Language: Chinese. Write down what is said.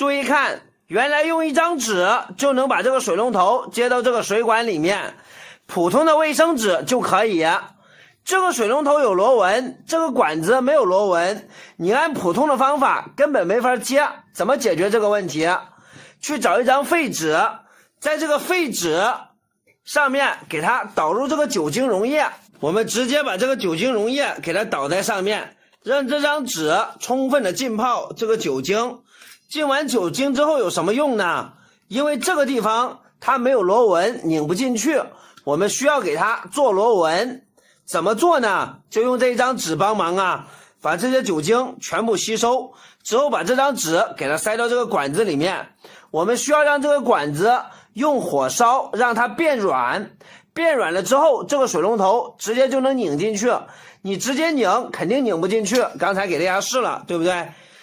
注意看，原来用一张纸就能把这个水龙头接到这个水管里面，普通的卫生纸就可以。这个水龙头有螺纹，这个管子没有螺纹，你按普通的方法根本没法接。怎么解决这个问题？去找一张废纸，在这个废纸上面给它导入这个酒精溶液，我们直接把这个酒精溶液给它倒在上面，让这张纸充分的浸泡这个酒精。浸完酒精之后有什么用呢？因为这个地方它没有螺纹，拧不进去，我们需要给它做螺纹。怎么做呢？就用这一张纸帮忙啊，把这些酒精全部吸收之后，把这张纸给它塞到这个管子里面。我们需要让这个管子用火烧让它变软，变软了之后，这个水龙头直接就能拧进去。你直接拧肯定拧不进去，刚才给大家试了，对不对？